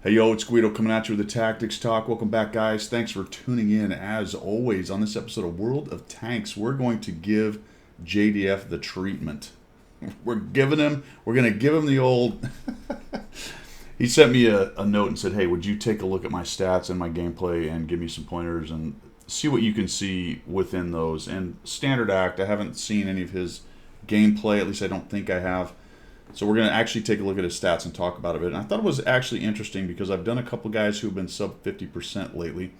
Hey, yo, it's Guido coming at you with the Tactics Talk. Welcome back, guys. Thanks for tuning in. As always, on this episode of World of Tanks, we're going to give JDF the treatment. We're going to give him the old... He sent me a note and said, hey, would you take a look at my stats and my gameplay and give me some pointers and see what you can see within those. And Standard Act, I haven't seen any of his gameplay, at least I don't think I have. So we're going to actually take a look at his stats and talk about it a bit. And I thought it was actually interesting because I've done a couple guys who have been sub 50% lately.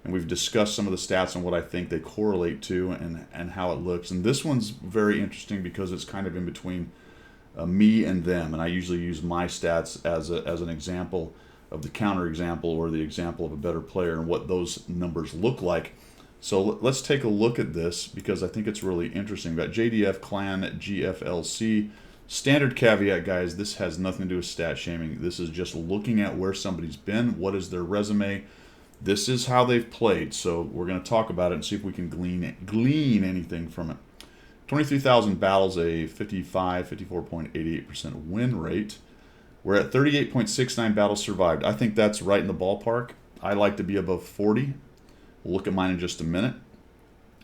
And we've discussed some of the stats and what I think they correlate to and how it looks. And this one's very interesting because it's kind of in between me and them. And I usually use my stats as an example of the counterexample or the example of a better player and what those numbers look like. So let's take a look at this because I think it's really interesting. We've got JDF Clan GFLC. Standard caveat, guys, this has nothing to do with stat shaming. This is just looking at where somebody's been, what is their resume. This is how they've played. So we're going to talk about it and see if we can glean anything from it. 23,000 battles, a 54.88% win rate. We're at 38.69 battles survived. I think that's right in the ballpark. I like to be above 40. We'll look at mine in just a minute.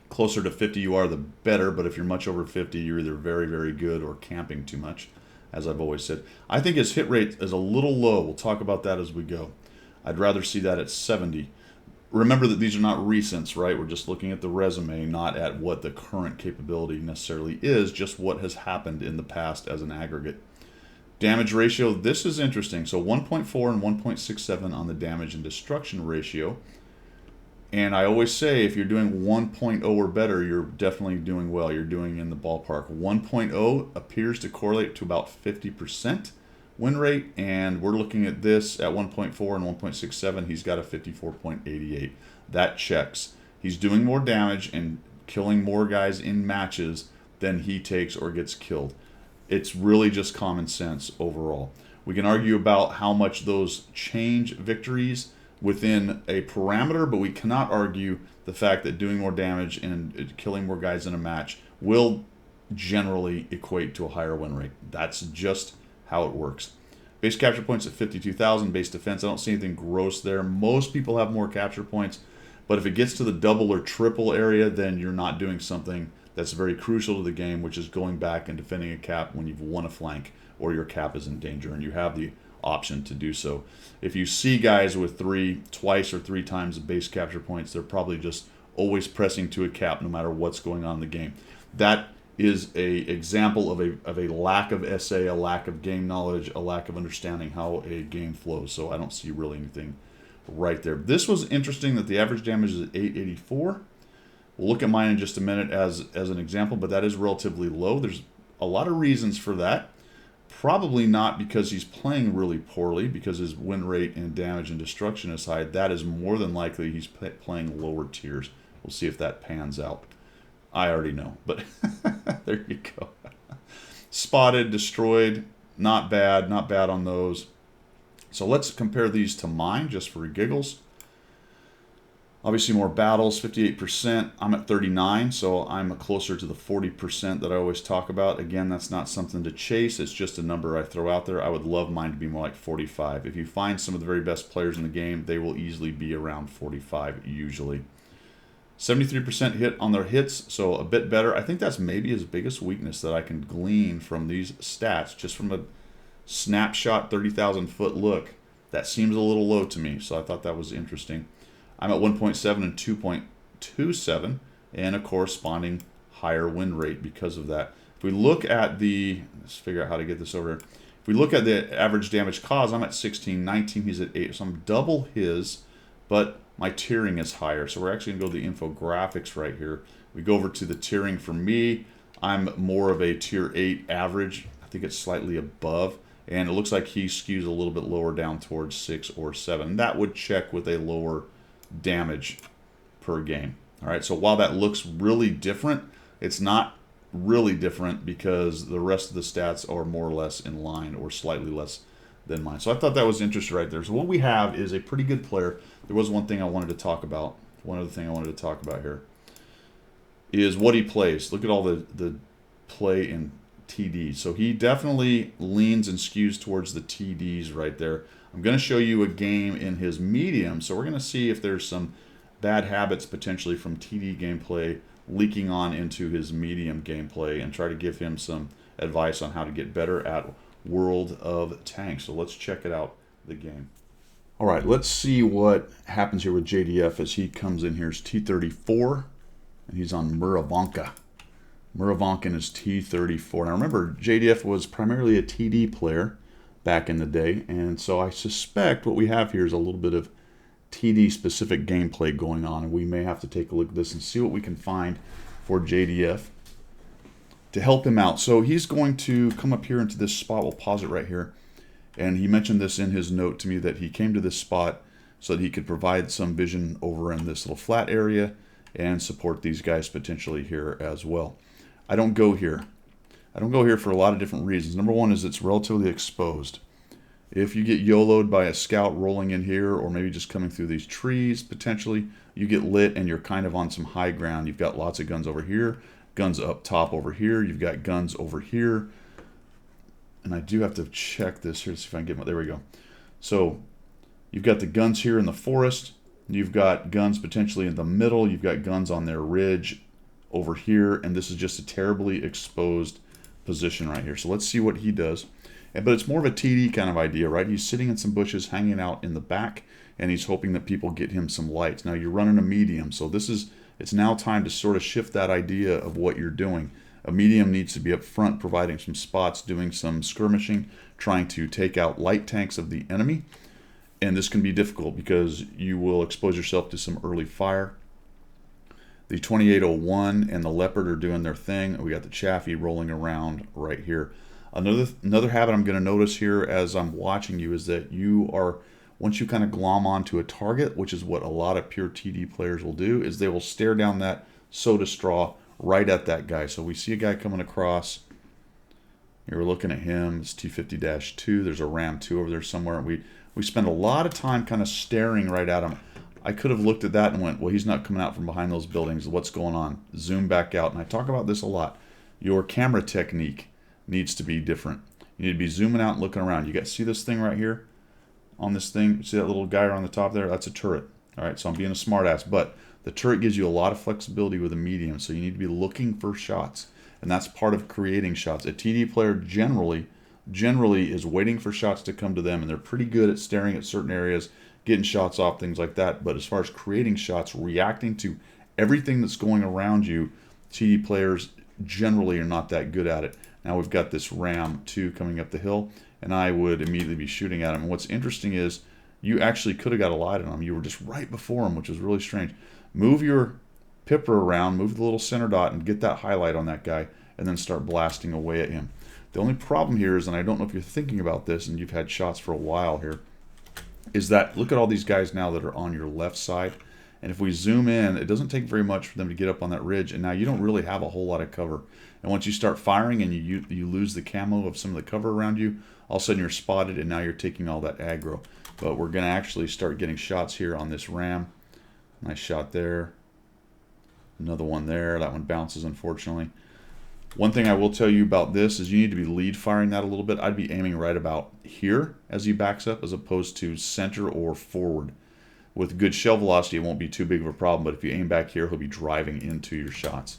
Closer to 50 you are, the better, but if you're much over 50, you're either very, very good or camping too much, as I've always said. I think his hit rate is a little low. We'll talk about that as we go. I'd rather see that at 70. Remember that these are not recents, right? We're just looking at the resume, not at what the current capability necessarily is, just what has happened in the past as an aggregate. Damage ratio, this is interesting. So 1.4 and 1.67 on the damage and destruction ratio. And I always say if you're doing 1.0 or better, you're definitely doing well. You're doing in the ballpark. 1.0 appears to correlate to about 50% win rate. And we're looking at this at 1.4 and 1.67. He's got a 54.88. That checks. He's doing more damage and killing more guys in matches than he takes or gets killed. It's really just common sense overall. We can argue about how much those change victories within a parameter, but we cannot argue the fact that doing more damage and killing more guys in a match will generally equate to a higher win rate. That's just how it works. Base capture points at 52,000. Base defense, I don't see anything gross there. Most people have more capture points, but if it gets to the double or triple area, then you're not doing something that's very crucial to the game, which is going back and defending a cap when you've won a flank or your cap is in danger and you have the option to do so. If you see guys with twice or three times the base capture points, they're probably just always pressing to a cap no matter what's going on in the game. That is a example of a lack of SA, a lack of game knowledge, a lack of understanding how a game flows. So I don't see really anything right there. This was interesting that the average damage is 884. We'll look at mine in just a minute as an example, but that is relatively low. There's a lot of reasons for that. Probably not because he's playing really poorly, because his win rate and damage and destruction is high. That is more than likely he's playing lower tiers. We'll see if that pans out. I already know, but there you go. Spotted, destroyed, not bad on those. So let's compare these to mine just for giggles. Obviously more battles, 58%. I'm at 39, so I'm closer to the 40% that I always talk about. Again, that's not something to chase. It's just a number I throw out there. I would love mine to be more like 45. If you find some of the very best players in the game, they will easily be around 45 usually. 73% hit on their hits, so a bit better. I think that's maybe his biggest weakness that I can glean from these stats, just from a snapshot 30,000 foot look. That seems a little low to me, so I thought that was interesting. I'm at 1.7 and 2.27 and a corresponding higher win rate because of that. If we look at let's figure out how to get this over here. If we look at the average damage caused, I'm at 16, 19, he's at 8. So I'm double his, but my tiering is higher. So we're actually going to go to the infographics right here. We go over to the tiering for me. I'm more of a tier 8 average. I think it's slightly above. And it looks like he skews a little bit lower down towards 6 or 7. That would check with a lower damage per game. All right, so while that looks really different, it's not really different because the rest of the stats are more or less in line or slightly less than mine. So I thought that was interesting right there. So what we have is a pretty good player. There was one thing I wanted to talk about. One other thing I wanted to talk about here is what he plays. Look at all the play in TD. So he definitely leans and skews towards the TDs right there. I'm going to show you a game in his medium, so we're going to see if there's some bad habits potentially from TD gameplay leaking on into his medium gameplay, and try to give him some advice on how to get better at World of Tanks. So let's check it out, the game. All right, let's see what happens here with JDF as he comes in here. It's T-34, and he's on Muravanka. Muravanka is T-34. Now remember, JDF was primarily a TD player back in the day, and so I suspect what we have here is a little bit of TD-specific gameplay going on, and we may have to take a look at this and see what we can find for JDF to help him out. So he's going to come up here into this spot. We'll pause it right here. And he mentioned this in his note to me, that he came to this spot so that he could provide some vision over in this little flat area and support these guys potentially here as well. I don't go here. I don't go here for a lot of different reasons. Number one is it's relatively exposed. If you get YOLO'd by a scout rolling in here, or maybe just coming through these trees potentially, you get lit and you're kind of on some high ground. You've got lots of guns over here, guns up top over here, you've got guns over here. And I do have to check this here to see if I can get my, there we go. So you've got the guns here in the forest. You've got guns potentially in the middle. You've got guns on their ridge over here. And this is just a terribly exposed position right here. So let's see what he does. But it's more of a TD kind of idea, right? He's sitting in some bushes, hanging out in the back, and he's hoping that people get him some lights. Now you're running a medium, so it's now time to sort of shift that idea of what you're doing. A medium needs to be up front, providing some spots, doing some skirmishing, trying to take out light tanks of the enemy. And this can be difficult because you will expose yourself to some early fire. The 2801 and the Leopard are doing their thing. We got the Chaffee rolling around right here. Another habit I'm going to notice here as I'm watching you is that you are, once you kind of glom onto a target, which is what a lot of pure TD players will do, is they will stare down that soda straw right at that guy. So we see a guy coming across. Here we're looking at him. It's T50-2. There's a Ram 2 over there somewhere. We spend a lot of time kind of staring right at him. I could have looked at that and went, well, he's not coming out from behind those buildings. What's going on? Zoom back out. And I talk about this a lot. Your camera technique needs to be different. You need to be zooming out and looking around. You got see this thing right here on this thing? See that little guy on the top there? That's a turret. All right, so I'm being a smartass, but the turret gives you a lot of flexibility with a medium, so you need to be looking for shots, and that's part of creating shots. A TD player generally is waiting for shots to come to them, and they're pretty good at staring at certain areas, getting shots off, things like that. But as far as creating shots, reacting to everything that's going around you, TD players generally are not that good at it. Now we've got this Ram 2 coming up the hill, and I would immediately be shooting at him. And what's interesting is you actually could have got a light on him. You were just right before him, which is really strange. Move your pipper around, move the little center dot, and get that highlight on that guy, and then start blasting away at him. The only problem here is, and I don't know if you're thinking about this, and you've had shots for a while here, is that look at all these guys now that are on your left side. And if we zoom in, it doesn't take very much for them to get up on that ridge, and now you don't really have a whole lot of cover. And once you start firing and you lose the camo of some of the cover around you, all of a sudden you're spotted, and now you're taking all that aggro. But we're going to actually start getting shots here on this Ram. Nice shot there. Another one there. That one bounces, unfortunately. One thing I will tell you about this is you need to be lead firing that a little bit. I'd be aiming right about here as he backs up, as opposed to center or forward. With good shell velocity, it won't be too big of a problem, but if you aim back here, he'll be driving into your shots.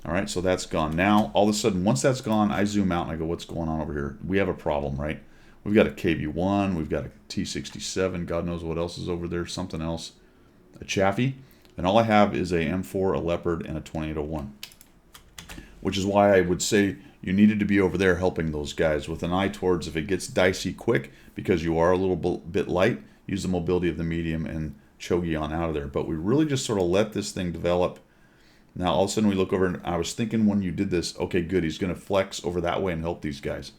All right, so that's gone. Now, all of a sudden, once that's gone, I zoom out and I go, what's going on over here? We have a problem, right? We've got a KV-1, we've got a T-67, God knows what else is over there, something else, a Chaffee, and all I have is a M4, a Leopard, and a 2801. Which is why I would say you needed to be over there helping those guys with an eye towards if it gets dicey quick, because you are a little bit light, use the mobility of the medium and chogi on out of there. But we really just sort of let this thing develop. Now all of a sudden we look over, and I was thinking when you did this, okay, good, he's going to flex over that way and help these guys.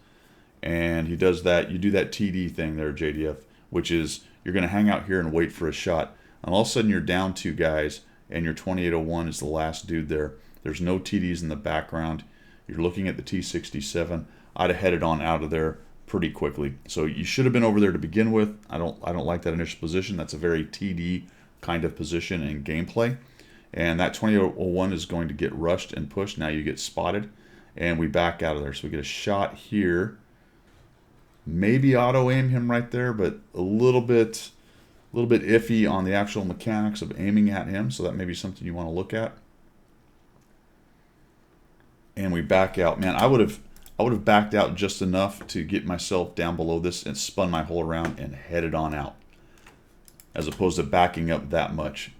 And he does that. You do that TD thing there, JDF, which is you're going to hang out here and wait for a shot. And all of a sudden you're down 2 guys, and your 2801 is the last dude there. There's no TDs in the background. You're looking at the T-67. I'd have headed on out of there pretty quickly. So you should have been over there to begin with. I don't like that initial position. That's a very TD kind of position in gameplay. And that 2801 is going to get rushed and pushed. Now you get spotted, and we back out of there. So we get a shot here. Maybe auto aim him right there, but a little bit iffy on the actual mechanics of aiming at him. So that may be something you want to look at. And we back out. Man, I would have backed out just enough to get myself down below this and spun my hole around and headed on out, as opposed to backing up that much.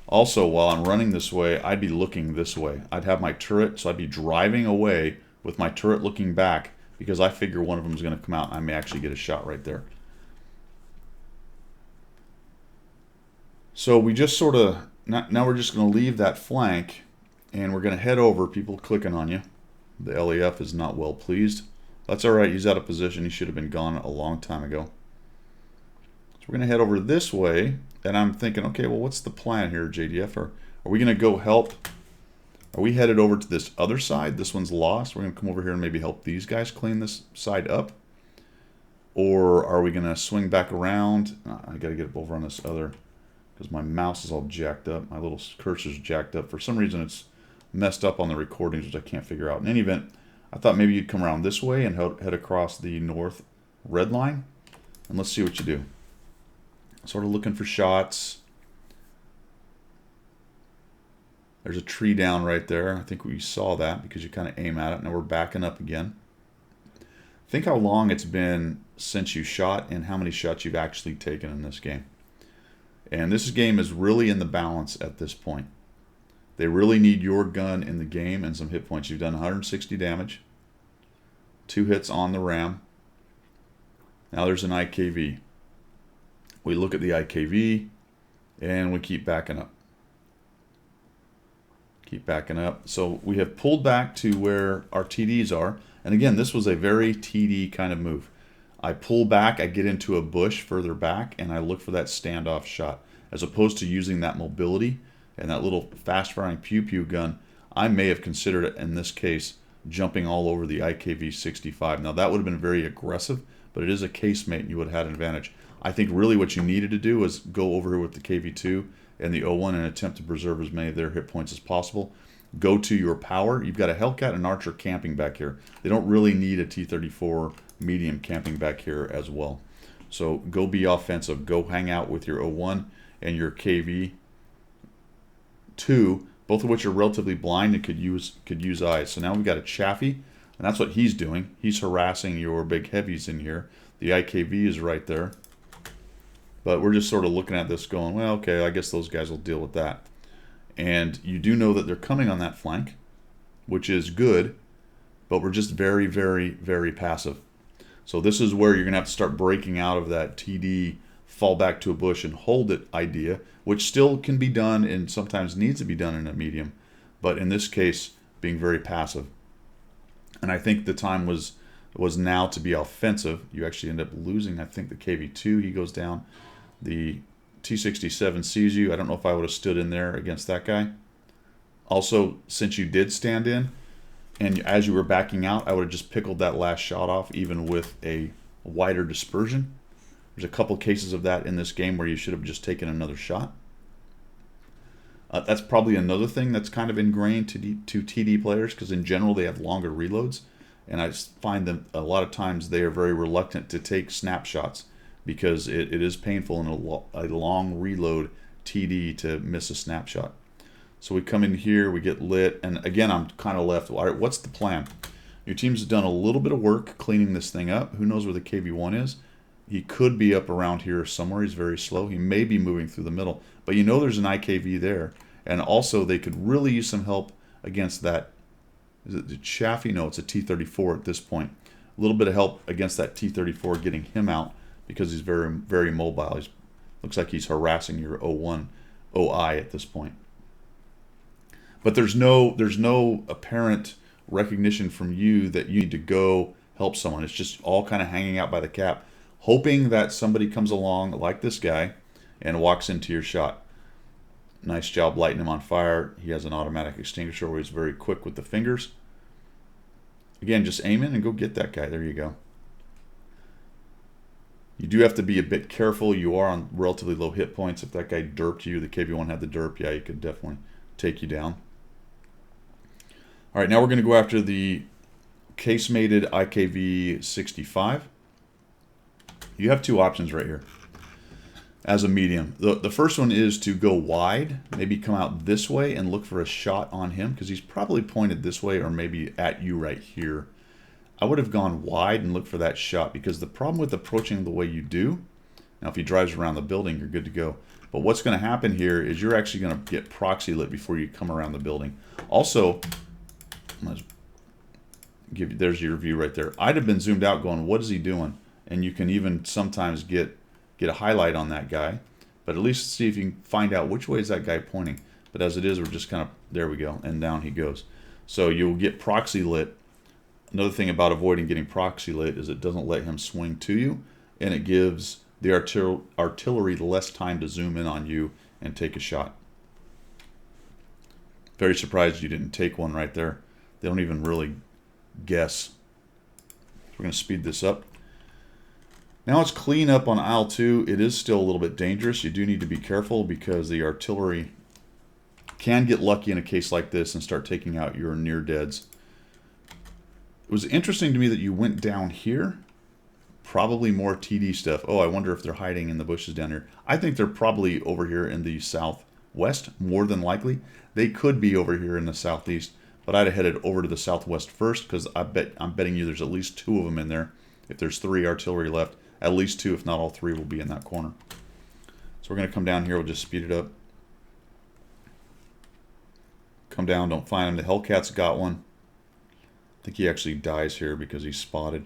Also, while I'm running this way, I'd be looking this way. I'd have my turret, so I'd be driving away with my turret looking back, because I figure one of them is going to come out and I may actually get a shot right there. So we just sort of, now we're just going to leave that flank, and we're going to head over. People clicking on you. The LAF is not well pleased. That's all right. He's out of position. He should have been gone a long time ago. So we're going to head over this way, and I'm thinking, okay, well, what's the plan here, JDF? Are we going to go help? Are we headed over to this other side? This one's lost. We're going to come over here and maybe help these guys clean this side up. Or are we going to swing back around? I got to get up over on this other, because my mouse is all jacked up. My little cursor's jacked up. For some reason, it's messed up on the recordings, which I can't figure out. In any event, I thought maybe you'd come around this way and head across the north red line. And let's see what you do. Sort of looking for shots. There's a tree down right there. I think we saw that because you kind of aim at it. Now we're backing up again. Think how long it's been since you shot and how many shots you've actually taken in this game. And this game is really in the balance at this point. They really need your gun in the game and some hit points. You've done 160 damage. 2 hits on the ram. Now there's an IKV. We look at the IKV and we keep backing up. Keep backing up. So we have pulled back to where our TDs are. And again, this was a very TD kind of move. I pull back, I get into a bush further back, and I look for that standoff shot. As opposed to using that mobility and that little fast-firing pew-pew gun, I may have considered it, in this case, jumping all over the IKV-65. Now, that would have been very aggressive, but it is a casemate, and you would have had an advantage. I think really what you needed to do was go over here with the KV-2 and the O1 and attempt to preserve as many of their hit points as possible. Go to your power. You've got a Hellcat and an Archer camping back here. They don't really need a T-34 medium camping back here as well. So go be offensive. Go hang out with your O1 and your KV-2, both of which are relatively blind and could use eyes. So now we've got a Chaffee, and that's what he's doing. He's harassing your big heavies in here. The IKV is right there. But we're just sort of looking at this going, well, okay, I guess those guys will deal with that. And you do know that they're coming on that flank, which is good, but we're just very, very, very passive. So this is where you're going to have to start breaking out of that TD, fall back to a bush and hold it idea, which still can be done and sometimes needs to be done in a medium. But in this case, being very passive. And I think the time was now to be offensive. You actually end up losing, I think, the KV-2. He goes down. The T-67 sees you. I don't know if I would have stood in there against that guy. Also, since you did stand in, and as you were backing out, I would have just pickled that last shot off, even with a wider dispersion. There's a couple cases of that in this game where you should have just taken another shot. That's probably another thing that's kind of ingrained to TD players, because in general they have longer reloads. And I find that a lot of times they are very reluctant to take snapshots, because it is painful in a long reload TD to miss a snapshot. So we come in here, we get lit, and again, I'm kind of left, all right, what's the plan? Your team's done a little bit of work cleaning this thing up. Who knows where the KV-1 is? He could be up around here somewhere. He's very slow. He may be moving through the middle. But you know there's an IKV there. And also they could really use some help against that. Is it the Chaffee? No, it's a T-34 at this point. A little bit of help against that T-34, getting him out, because he's very, very mobile. Looks like he's harassing your O1 OI at this point. But there's no apparent recognition from you that you need to go help someone. It's just all kind of hanging out by the cap, hoping that somebody comes along like this guy and walks into your shot. Nice job lighting him on fire. He has an automatic extinguisher where he's very quick with the fingers. Again, just aim in and go get that guy. There you go. You do have to be a bit careful. You are on relatively low hit points. If that guy derped you, the KV-1 had the derp, yeah, he could definitely take you down. All right, now we're going to go after the casemated IKV-65. You have two options right here as a medium. The first one is to go wide, maybe come out this way and look for a shot on him because he's probably pointed this way or maybe at you right here. I would have gone wide and looked for that shot because the problem with approaching the way you do, now if he drives around the building, you're good to go. But what's going to happen here is you're actually going to get proxy lit before you come around the building. Also, there's your view right there. I'd have been zoomed out going, what is he doing? And you can even sometimes get a highlight on that guy. But at least see if you can find out which way is that guy pointing. But as it is, we're just kind of, there we go, and down he goes. So you'll get proxy lit. Another thing about avoiding getting proxy lit is it doesn't let him swing to you, and it gives the artillery less time to zoom in on you and take a shot. Very surprised you didn't take one right there. They don't even really guess. We're going to speed this up. Now it's clean up on aisle 2. It is still a little bit dangerous. You do need to be careful because the artillery can get lucky in a case like this and start taking out your near deads. It was interesting to me that you went down here. Probably more TD stuff. Oh, I wonder if they're hiding in the bushes down here. I think they're probably over here in the southwest, more than likely. They could be over here in the southeast, but I'd have headed over to the southwest first because I'm betting you there's at least 2 of them in there. If there's 3 artillery left, at least 2, if not all 3, will be in that corner. So we're going to come down here. We'll just speed it up. Come down. Don't find him. The Hellcat's got one. I think he actually dies here because he's spotted.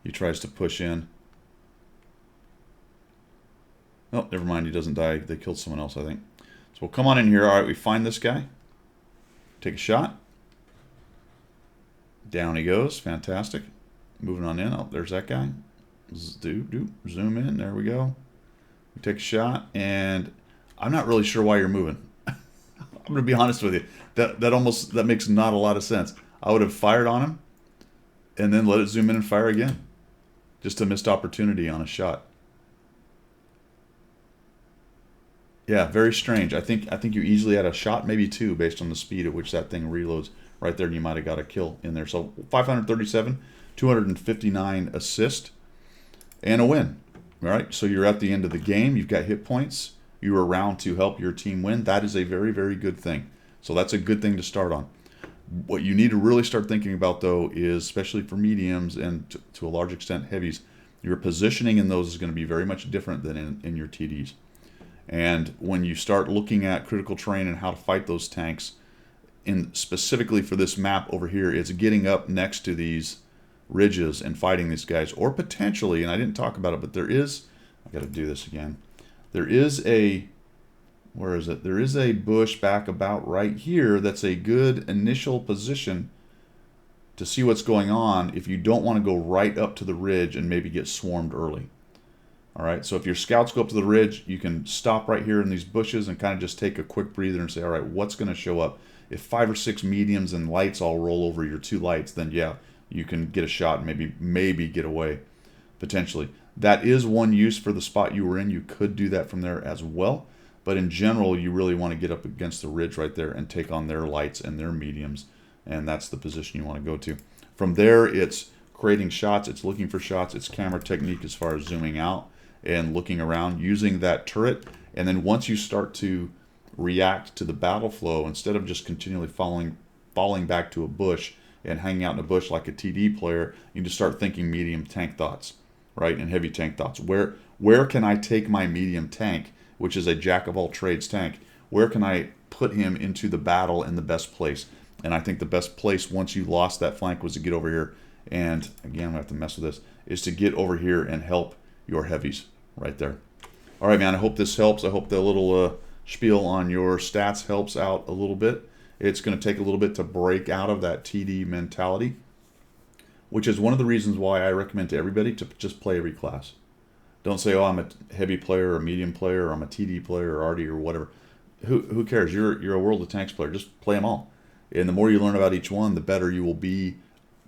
He tries to push in. Oh, never mind. He doesn't die. They killed someone else, I think. So we'll come on in here. All right, we find this guy. Take a shot. Down he goes. Fantastic. Moving on in. Oh, there's that guy. Zoom in. There we go. We take a shot, and I'm not really sure why you're moving. I'm going to be honest with you. That makes not a lot of sense. I would have fired on him and then let it zoom in and fire again. Just a missed opportunity on a shot. Yeah, very strange. I think you easily had a shot, maybe 2, based on the speed at which that thing reloads. Right there, and you might have got a kill in there. So 537, 259 assist, and a win. All right, so you're at the end of the game. You've got hit points. You were around to help your team win. That is a very, very good thing. So that's a good thing to start on. What you need to really start thinking about, though, is especially for mediums and to a large extent heavies, your positioning in those is going to be very much different than in your TDs. And when you start looking at critical terrain and how to fight those tanks, specifically for this map over here, it's getting up next to these ridges and fighting these guys. Or potentially, and I didn't talk about it, but there is, I got to do this again, there is a, where is it? There is a bush back about right here that's a good initial position to see what's going on if you don't want to go right up to the ridge and maybe get swarmed early. All right, so if your scouts go up to the ridge, you can stop right here in these bushes and kind of just take a quick breather and say, all right, what's going to show up? If 5 or 6 mediums and lights all roll over your 2 lights, then yeah, you can get a shot and maybe get away, potentially. That is one use for the spot you were in. You could do that from there as well. But in general, you really want to get up against the ridge right there and take on their lights and their mediums. And that's the position you want to go to. From there, it's creating shots. It's looking for shots. It's camera technique as far as zooming out and looking around, using that turret. And then once you start to react to the battle flow, instead of just continually falling back to a bush and hanging out in a bush like a TD player, you just start thinking medium tank thoughts, right? And heavy tank thoughts. Where can I take my medium tank, which is a jack-of-all-trades tank? Where can I put him into the battle in the best place? And I think the best place, once you lost that flank, was to get over here. And again, I'm going to have to mess with this, is to get over here and help your heavies right there. All right, man, I hope this helps. I hope the little spiel on your stats helps out a little bit. It's going to take a little bit to break out of that TD mentality, which is one of the reasons why I recommend to everybody to just play every class. Don't say, oh, I'm a heavy player or a medium player or I'm a TD player or RD or whatever. Who cares? You're a World of Tanks player. Just play them all. And the more you learn about each one, the better you will be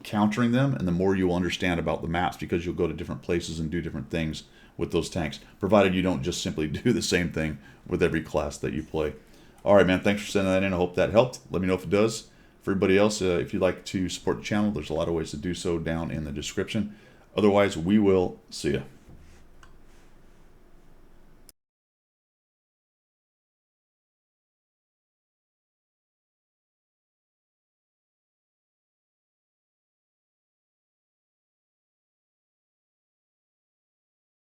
countering them, and the more you will understand about the maps, because you'll go to different places and do different things with those tanks, provided you don't just simply do the same thing with every class that you play. All right, man, thanks for sending that in. I hope that helped. Let me know if it does. For everybody else, if you'd like to support the channel, there's a lot of ways to do so down in the description. Otherwise, we will see ya.